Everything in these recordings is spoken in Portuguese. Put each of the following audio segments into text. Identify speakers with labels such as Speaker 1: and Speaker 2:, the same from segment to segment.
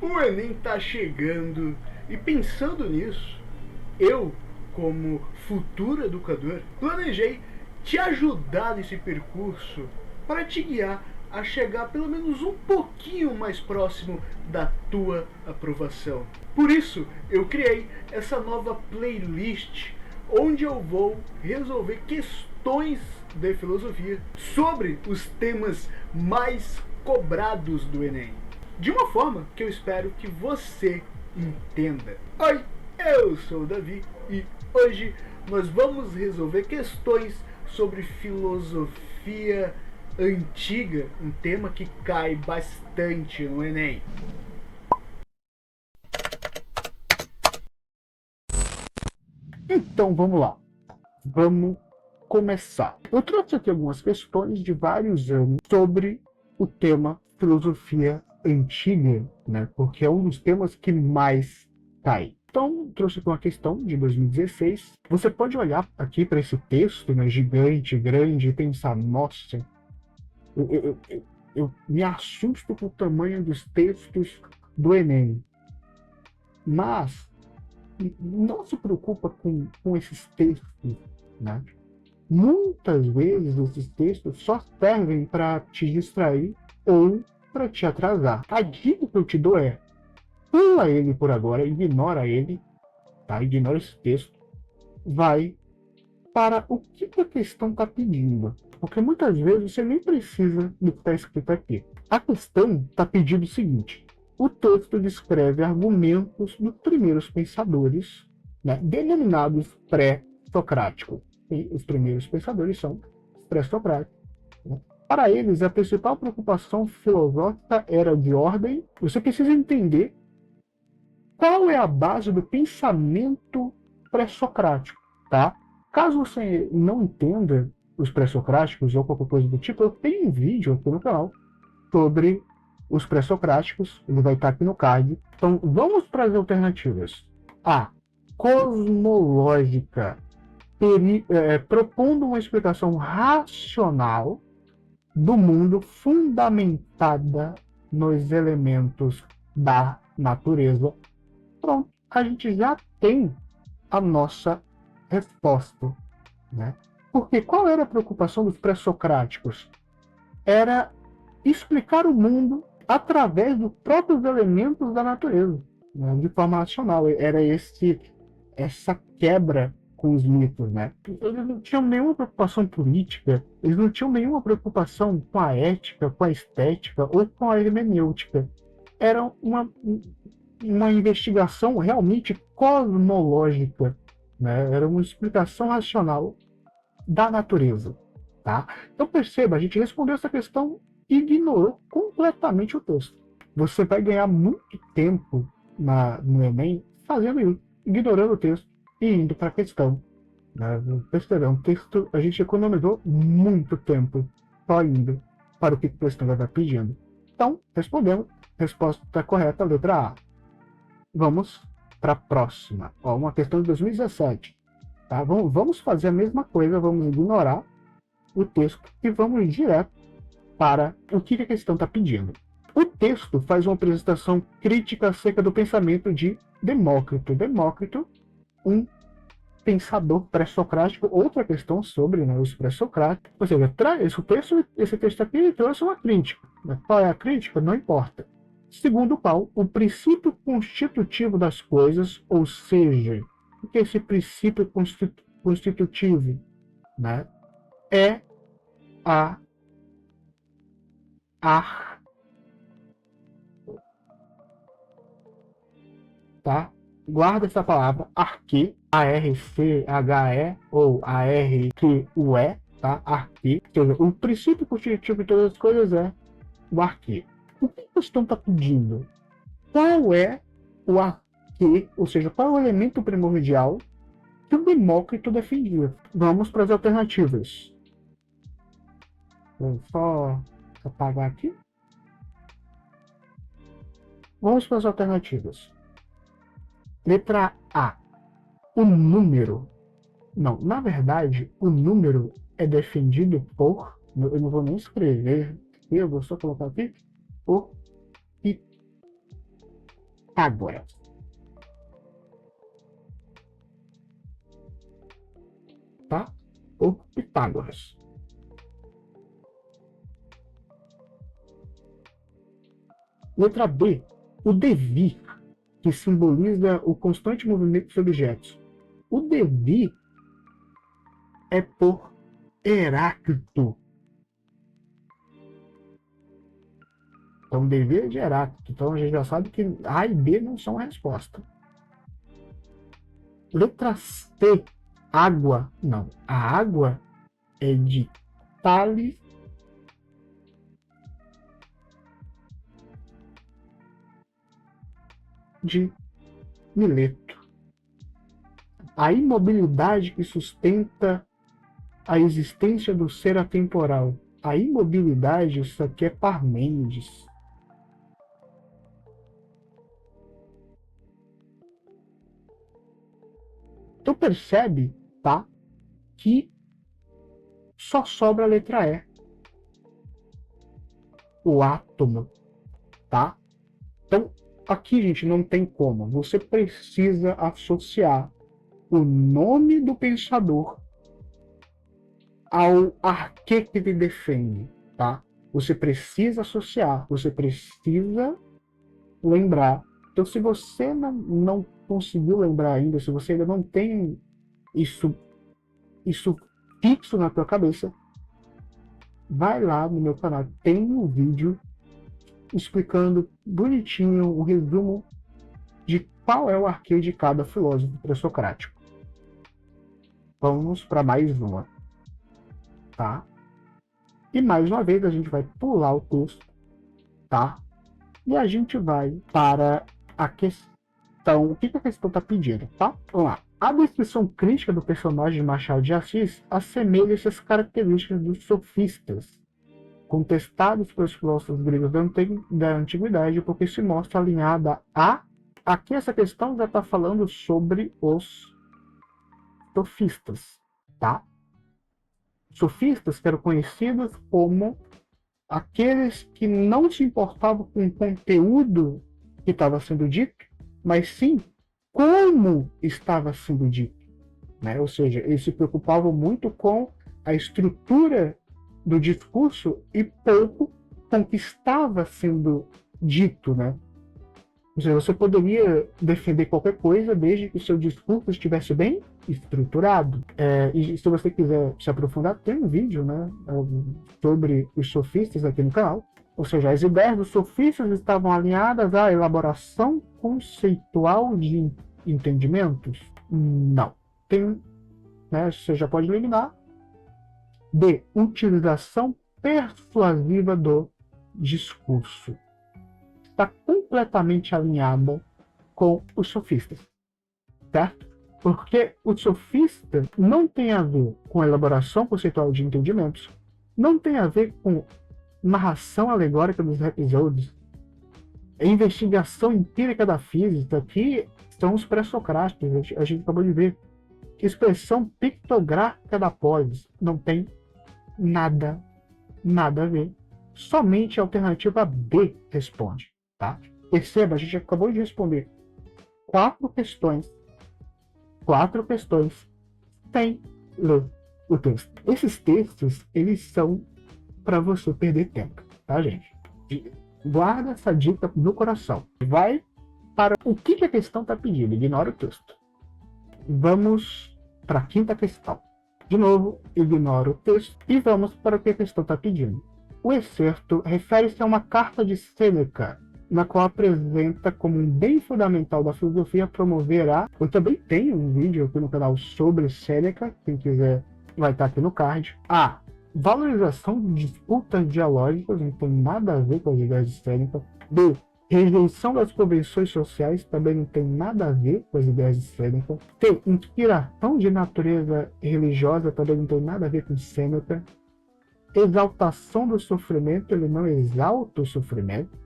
Speaker 1: O Enem tá chegando e pensando nisso, eu, como futuro educador, planejei te ajudar nesse percurso para te guiar a chegar pelo menos um pouquinho mais próximo da tua aprovação. Por isso, eu criei essa nova playlist onde eu vou resolver questões de filosofia sobre os temas mais cobrados do Enem, de uma forma que eu espero que você entenda. Oi, eu sou o Davi e hoje nós vamos resolver questões sobre filosofia antiga, um tema que cai bastante no Enem. Então vamos lá, vamos começar. Eu trouxe aqui algumas questões de vários anos sobre o tema filosofia antiga, né? Porque é um dos temas que mais cai. Então, trouxe aqui uma questão de 2016. Você pode olhar aqui para esse texto, né, gigante, grande, e pensar, nossa, eu me assusto com o tamanho dos textos do Enem. Mas não se preocupa com esses textos, né? Muitas vezes esses textos só servem para te distrair ou para te atrasar. A dica que eu te dou é: pula ele por agora, ignora ele, tá? Ignora esse texto. Vai para o que a questão está pedindo. Porque muitas vezes você nem precisa do que está escrito aqui. A questão está pedindo o seguinte: o texto descreve argumentos dos primeiros pensadores, né, denominados pré-socráticos. E os primeiros pensadores são pré-socráticos. Né? Para eles, a principal preocupação filosófica era de ordem. Você precisa entender qual é a base do pensamento pré-socrático, tá? Caso você não entenda os pré-socráticos ou qualquer coisa do tipo, eu tenho um vídeo aqui no canal sobre os pré-socráticos, ele vai estar aqui no card. Então, vamos para as alternativas. A cosmológica, propondo uma explicação racional do mundo fundamentada nos elementos da natureza. Pronto, a gente já tem a nossa resposta, né? Porque qual era a preocupação dos pré-socráticos? Era explicar o mundo através dos próprios elementos da natureza, né? De forma racional. Era essa quebra com os mitos, né? Eles não tinham nenhuma preocupação política, eles não tinham nenhuma preocupação com a ética, com a estética ou com a hermenêutica. Era uma investigação realmente cosmológica, né? Era uma explicação racional da natureza, tá? Então perceba, a gente respondeu essa questão e ignorou completamente o texto. Você vai ganhar muito tempo no Enem fazendo isso, ignorando o texto e indo para a questão. Né? Percebeu? Um texto, a gente economizou muito tempo só indo para o que a questão vai pedindo. Então, respondemos. Resposta correta, letra A. Vamos para a próxima. Ó, uma questão de 2017. Tá? Vamos fazer a mesma coisa, vamos ignorar o texto e vamos direto para o que a questão está pedindo. O texto faz uma apresentação crítica acerca do pensamento de Demócrito. Demócrito, um pensador pré-socrático. Outra questão sobre, né, os pré-socráticos. Ou seja, esse texto aqui trouxe uma crítica. Né? Qual é a crítica? Não importa. Segundo o qual, o princípio constitutivo das coisas, ou seja, o que é esse princípio constitutivo? Né? É a tá? Guarda essa palavra, arque, A-R-C-H-E ou A-R-Q-U-E, tá? Arque. Ou seja, o princípio constitutivo de todas as coisas é o arque. O que a questão está pedindo? Qual é o arque, ou seja, qual é o elemento primordial que o Demócrito defendia? Vamos para as alternativas. Vou só apagar aqui. Vamos para as alternativas. Letra A. O número. Não, na verdade, o número é defendido por. Eu não vou nem escrever. Eu vou só colocar aqui. Por Pitágoras. Tá? Por Pitágoras. Letra B, o devir, que simboliza o constante movimento dos objetos. O devir é por Heráclito. Então, devir é de Heráclito. Então, a gente já sabe que A e B não são a resposta. Letra C, água. Não, a água é de Tales de Mileto. A imobilidade que sustenta a existência do ser atemporal. A imobilidade, isso aqui é Parmênides. Então percebe, tá, que só sobra a letra E. O átomo, tá? Então, aqui, gente, não tem como. Você precisa associar o nome do pensador ao arquê que ele defende, tá? Você precisa associar, você precisa lembrar. Então, se você não conseguiu lembrar ainda, se você ainda não tem isso fixo na tua cabeça, vai lá no meu canal, tem um vídeo explicando bonitinho um resumo de qual é o arquê de cada filósofo pré-socrático. Vamos para mais uma, tá? E mais uma vez a gente vai pular o texto, tá? E a gente vai para a questão. O que a questão está pedindo, tá? Vamos lá. A descrição crítica do personagem de Machado de Assis assemelha-se às características dos sofistas, contestados pelos filósofos gregos da antiguidade, porque se mostra alinhada a... Aqui essa questão já está falando sobre os sofistas, tá? Sofistas que eram conhecidos como aqueles que não se importavam com o conteúdo que estava sendo dito, mas sim como estava sendo dito, né? Ou seja, eles se preocupavam muito com a estrutura do discurso e pouco com o que estava sendo dito, né? Ou seja, você poderia defender qualquer coisa desde que o seu discurso estivesse bem estruturado. E se você quiser se aprofundar, tem um vídeo, né, sobre os sofistas aqui no canal. Ou seja, as ideias dos sofistas estavam alinhadas à elaboração conceitual de entendimentos? Não. Tem, né, você já pode eliminar. B. Utilização persuasiva do discurso. Está completamente alinhada com os sofistas, certo? Porque o sofista não tem a ver com elaboração conceitual de entendimentos, não tem a ver com narração alegórica dos episódios, investigação empírica da física, que são os pré-socráticos, a gente acabou de ver. Expressão pictográfica da polis, não tem nada a ver. Somente a alternativa B responde, tá? Perceba, a gente acabou de responder 4 questões sem ler o texto. Esses textos, eles são para você perder tempo, tá, gente? Guarda essa dica no coração. Vai para o que a questão está pedindo, ignora o texto. Vamos para a 5ª questão. De novo, ignora o texto e vamos para o que a questão está pedindo. O excerto refere-se a uma carta de Sêneca, na qual apresenta como um bem fundamental da filosofia promover a... Eu também tenho um vídeo aqui no canal sobre Sêneca, quem quiser vai estar aqui no card. A valorização de disputas dialógicas, não tem nada a ver com as ideias de Sêneca. B. Rejeição das convenções sociais, também não tem nada a ver com as ideias de Sêneca. C. Inspiração de natureza religiosa, também não tem nada a ver com Sêneca. Exaltação do sofrimento, ele não exalta o sofrimento,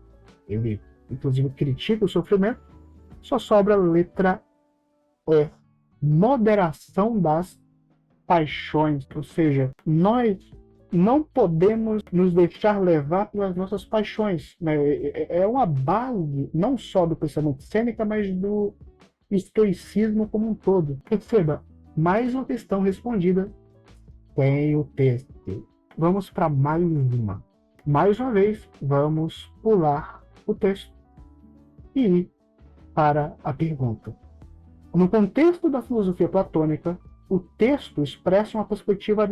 Speaker 1: ele inclusive critica o sofrimento. Só sobra a letra E. Moderação das paixões, ou seja, nós não podemos nos deixar levar pelas nossas paixões, né? É uma base não só do pensamento Sêneca, mas do estoicismo como um todo. Perceba, mais uma questão respondida tem o texto. Vamos para mais uma. Mais uma vez, vamos pular o texto e ir para a pergunta. No contexto da filosofia platônica, o texto expressa uma perspectiva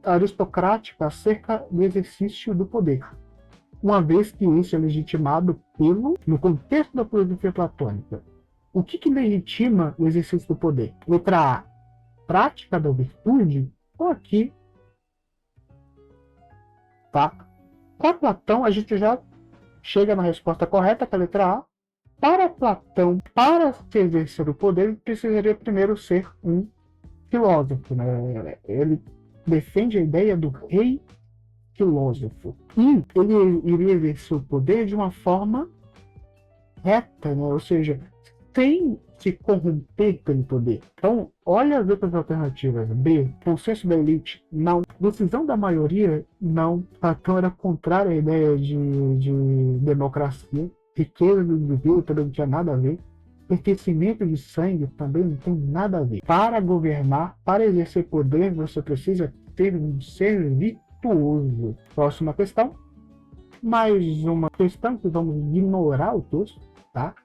Speaker 1: aristocrática acerca do exercício do poder, uma vez que isso é legitimado no contexto da filosofia platônica. O que legitima o exercício do poder? Letra A, prática da virtude, ou aqui, tá? Para Platão, a gente já chega na resposta correta, que é a letra A. Para Platão, para se exercer o poder, ele precisaria primeiro ser um filósofo, né? Ele defende a ideia do rei filósofo. E ele iria exercer o poder de uma forma reta, né? Ou seja, sem se corromper pelo poder. Então, olha as outras alternativas. B, consenso da elite, não. Decisão da maioria, não. Platão era contrário à ideia de democracia. Riqueza do indivíduo também não tinha nada a ver. Pertencimento de sangue também não tem nada a ver. Para governar, para exercer poder, você precisa ter um ser virtuoso. Próxima questão. Mais uma questão que vamos ignorar o texto, tá?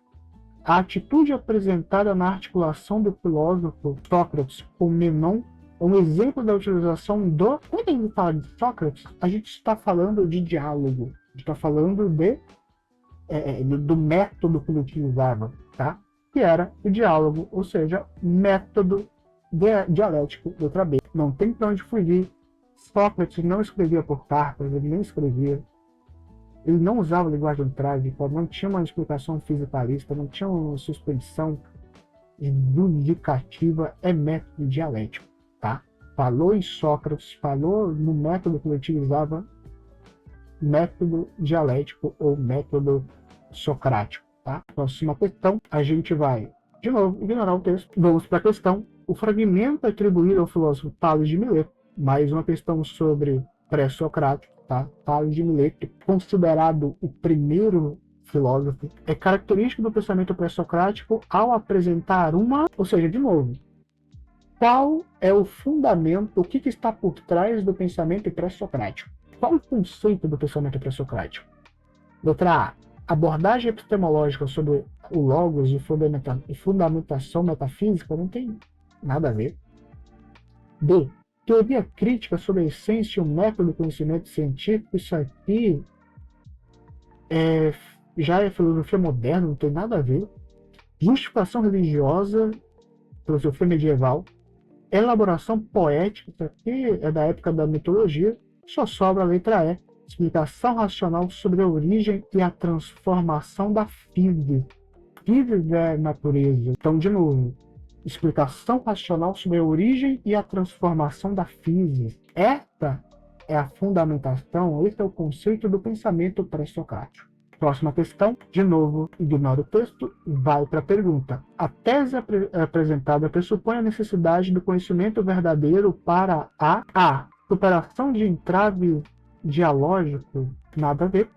Speaker 1: A atitude apresentada na articulação do filósofo Sócrates com Menon é um exemplo da utilização do... Quando a gente fala de Sócrates, a gente está falando de diálogo. A gente está falando do método que ele utilizava, tá? Que era o diálogo, ou seja, método dialético do trabalho. Não tem para onde fugir. Sócrates não escrevia por cartas, ele nem escrevia. Ele não usava linguagem trágica, não tinha uma explicação fisikalista, não tinha uma suspensão indicativa, é método dialético, tá? Falou em Sócrates, falou no método que ele utilizava, método dialético ou método socrático, tá? Próxima questão, a gente vai, de novo, ignorar o texto. Vamos para a questão. O fragmento atribuído ao filósofo Tales de Mileto, mais uma questão sobre pré-socrático, tá? Tales de Mileto, considerado o primeiro filósofo, é característico do pensamento pré-socrático ao apresentar ou seja, de novo, qual é o fundamento, o que está por trás do pensamento pré-socrático? Qual o conceito do pensamento pré-socrático? Letra A, abordagem epistemológica sobre o logos e fundamentação metafísica não tem nada a ver. B, teoria crítica sobre a essência e o método do conhecimento científico, isso aqui já é filosofia moderna, não tem nada a ver. Justificação religiosa, filosofia medieval. Elaboração poética, isso aqui é da época da mitologia. Só sobra a letra E, explicação racional sobre a origem e a transformação da physis. Physis é natureza. Então, de novo, explicação racional sobre a origem e a transformação da physis. Esta é a fundamentação, esse é o conceito do pensamento pré-socrático. Próxima questão, de novo, ignora o texto, vai para a pergunta. A tese apresentada pressupõe a necessidade do conhecimento verdadeiro para a superação de entraves dialógicos, nada a ver,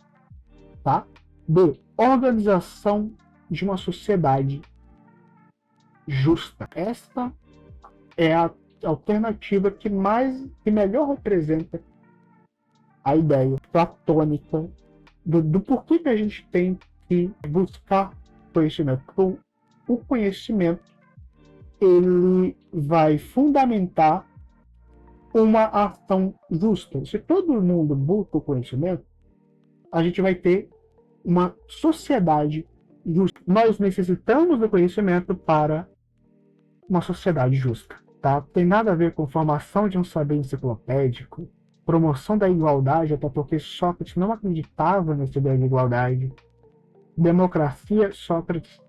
Speaker 1: tá? B, organização de uma sociedade justa. Esta é a alternativa que melhor representa a ideia platônica do porquê que a gente tem que buscar conhecimento. Então, o conhecimento ele vai fundamentar uma ação justa. Se todo mundo busca o conhecimento, a gente vai ter uma sociedade justa. Nós necessitamos do conhecimento para uma sociedade justa. Tá? Tem nada a ver com formação de um saber enciclopédico, promoção da igualdade, até porque Sócrates não acreditava nessa ideia de igualdade. Democracia, Sócrates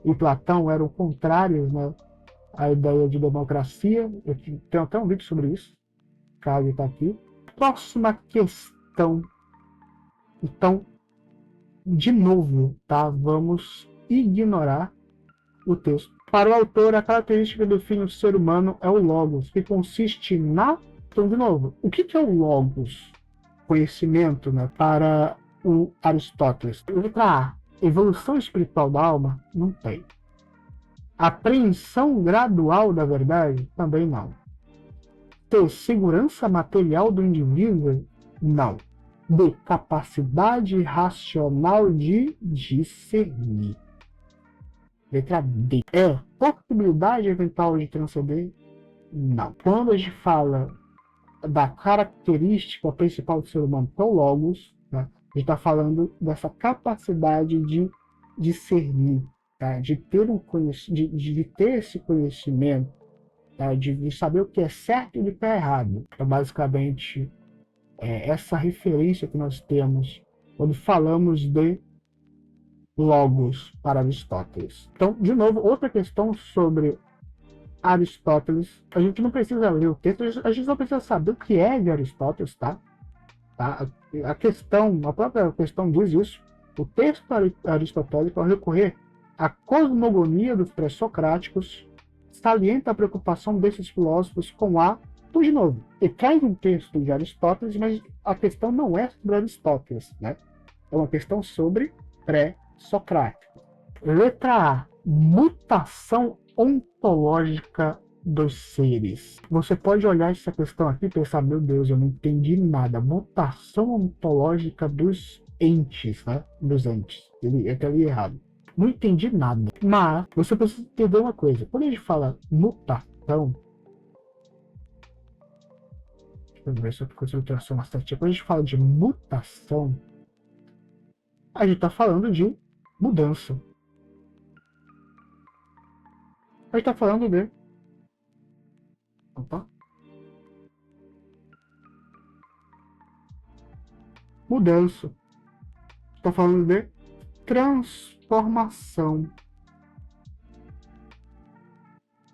Speaker 1: e Platão eram contrários, né, à ideia de democracia. Eu tenho até um vídeo sobre isso, caso está aqui. Próxima questão. Então, de novo, tá? Vamos ignorar o texto. Para o autor, a característica do fim do ser humano é o logos, que consiste na Então, de novo, o que é o logos? Conhecimento, né, para o Aristóteles. Letra A. Evolução espiritual da alma? Não tem. Apreensão gradual da verdade? Também não. Ter segurança material do indivíduo? Não. B. Capacidade racional de discernir. Letra D. É possibilidade eventual de transcender? Não. Quando a gente fala da característica principal do ser humano, que é o logos, né, a gente está falando dessa capacidade de discernir, tá, de ter de ter esse conhecimento, tá, de saber o que é certo e o que é errado. Então, basicamente, essa referência que nós temos quando falamos de logos para Aristóteles. Então, de novo, outra questão sobre Aristóteles. A gente não precisa ler o texto, a gente só precisa saber o que é de Aristóteles, tá? A própria questão diz isso. O texto aristotélico, ao recorrer à cosmogonia dos pré-socráticos, salienta a preocupação desses filósofos com a... Então, de novo, ele traz um texto de Aristóteles, mas a questão não é sobre Aristóteles, né? É uma questão sobre pré-socrático. Letra A. Mutação ontológica dos seres. Você pode olhar essa questão aqui e pensar, meu Deus, eu não entendi nada. Mutação ontológica dos entes, né? Dos entes. Eu até li errado. Não entendi nada. Mas você precisa entender uma coisa. Quando a gente fala mutação, deixa eu ver se eu consigo traçar uma certinha. Quando a gente fala de mutação, a gente está falando de mudança. A gente está falando de... Opa. Mudança. Está falando de transformação.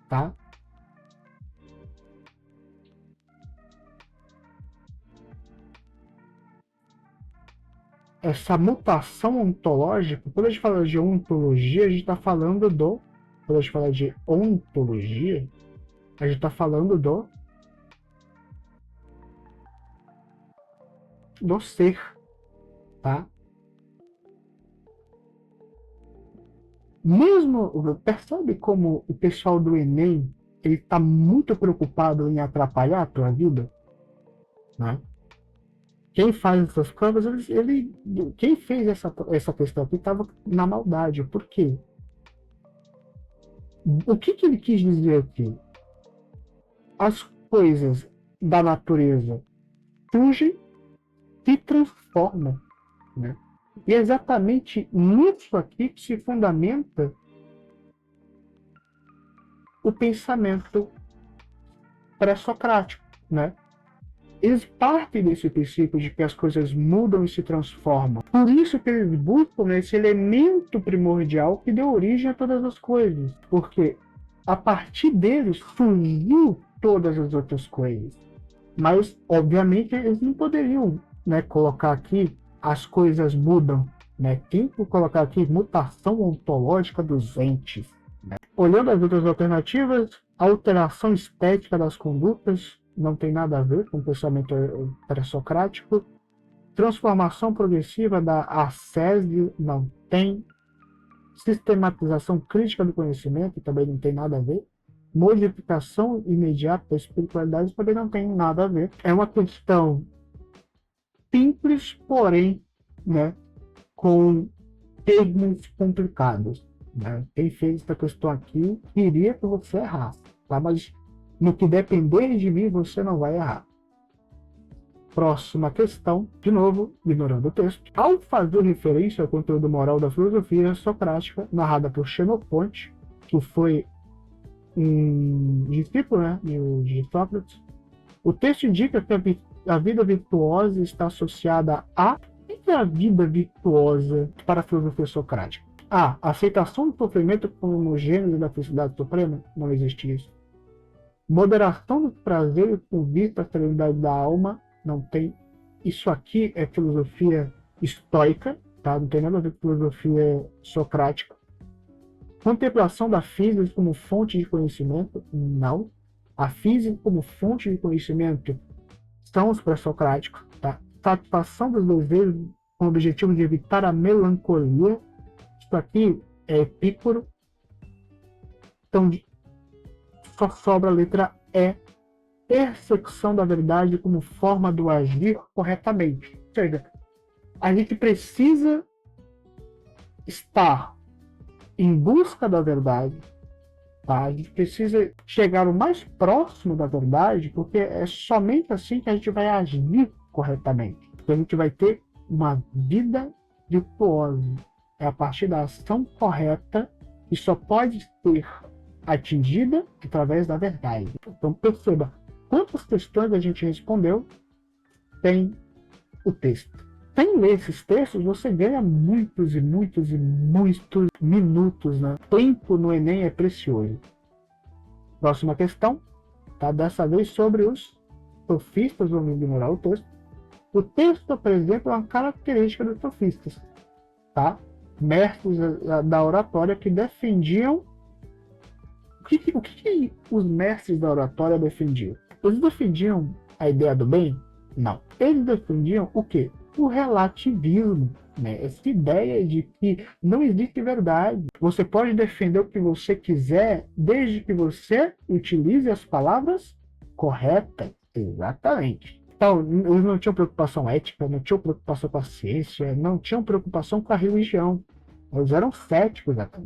Speaker 1: Tá? Essa mutação ontológica, quando a gente fala de ontologia, a gente está falando do... Quando a gente fala de ontologia, a gente está falando do ser, tá? Mesmo, percebe como o pessoal do Enem, ele está muito preocupado em atrapalhar a tua vida, né? Quem faz essas provas, quem fez essa questão aqui estava na maldade. Por quê? O que ele quis dizer aqui? As coisas da natureza surgem e transformam, né? E é exatamente nisso aqui que se fundamenta o pensamento pré-socrático, né? Eles partem desse princípio de que as coisas mudam e se transformam. Por isso que eles buscam esse elemento primordial que deu origem a todas as coisas. Porque a partir deles surgiu todas as outras coisas. Mas, obviamente, eles não poderiam, né, colocar aqui as coisas mudam. Né? Tem que colocar aqui mutação ontológica dos entes. Né? Olhando as outras alternativas, alteração estética das condutas, não tem nada a ver com o pensamento pré-socrático. Transformação progressiva da ascese, não tem. Sistematização crítica do conhecimento, também não tem nada a ver. Modificação imediata da espiritualidade, também não tem nada a ver. É uma questão simples, porém, né, com termos complicados. Né? Quem fez essa questão aqui queria que você errasse, tá? Mas no que depender de mim, você não vai errar. Próxima questão, de novo, ignorando o texto. Ao fazer referência ao conteúdo moral da filosofia socrática, narrada por Xenofonte, que foi um discípulo, né, de Sócrates, o texto indica que a vida virtuosa está associada a... O que é a vida virtuosa para a filosofia socrática? A. Aceitação do sofrimento como gênero da felicidade suprema? Não existe isso. Moderação dos prazeres com vista à serenidade da alma? Não tem. Isso aqui é filosofia estoica, tá? Não tem nada a ver com filosofia socrática. Contemplação da física como fonte de conhecimento? Não. A física como fonte de conhecimento são os pré-socráticos, tá? Satisfação dos desejos com o objetivo de evitar a melancolia. Isso aqui é Epicuro. Então, só sobra a letra E. Persecução da verdade como forma do agir corretamente. Ou seja, a gente precisa estar em busca da verdade, tá? A gente precisa chegar o mais próximo da verdade, porque é somente assim que a gente vai agir corretamente. Que a gente vai ter uma vida virtuosa. É a partir da ação correta que só pode ser atingida através da verdade. Então perceba, quantas questões a gente respondeu tem o texto. Sem ler esses textos, você ganha muitos e muitos e muitos minutos, né? Tempo no Enem é precioso. Próxima questão, tá? Dessa vez sobre os sofistas, vamos ignorar o texto. O texto apresenta uma característica dos sofistas, tá? Mestres da oratória que defendiam... O que os mestres da oratória defendiam? Eles defendiam a ideia do bem? Não. Eles defendiam o quê? O relativismo, né? Essa ideia de que não existe verdade. Você pode defender o que você quiser, desde que você utilize as palavras corretas. Exatamente. Então, eles não tinham preocupação ética, não tinham preocupação com a ciência, não tinham preocupação com a religião. Eles eram céticos até.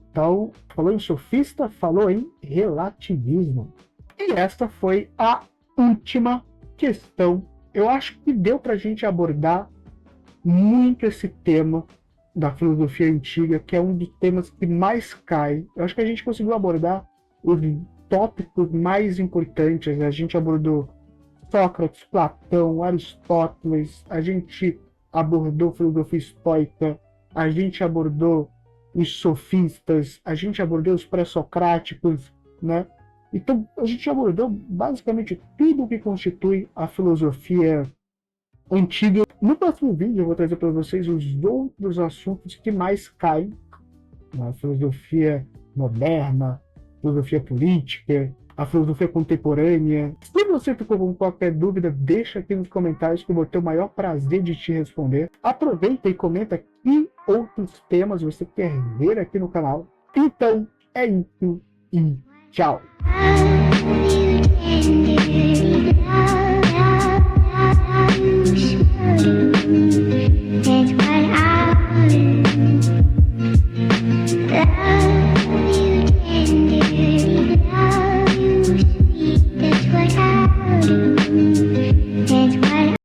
Speaker 1: Então, falou em sofista, falou em relativismo. E esta foi a última questão. Eu acho que deu para a gente abordar muito esse tema da filosofia antiga, que é um dos temas que mais cai. Eu acho que a gente conseguiu abordar os tópicos mais importantes. A gente abordou Sócrates, Platão, Aristóteles, a gente abordou filosofia estoica, a gente abordou os sofistas, a gente abordou os pré-socráticos, né? Então, a gente abordou basicamente tudo o que constitui a filosofia antiga. No próximo vídeo, eu vou trazer para vocês os outros assuntos que mais caem na filosofia moderna, filosofia política, a filosofia contemporânea. Se você ficou com qualquer dúvida, deixa aqui nos comentários que eu vou ter o maior prazer de te responder. Aproveita e comenta que outros temas você quer ver aqui no canal. Então, é isso e tchau!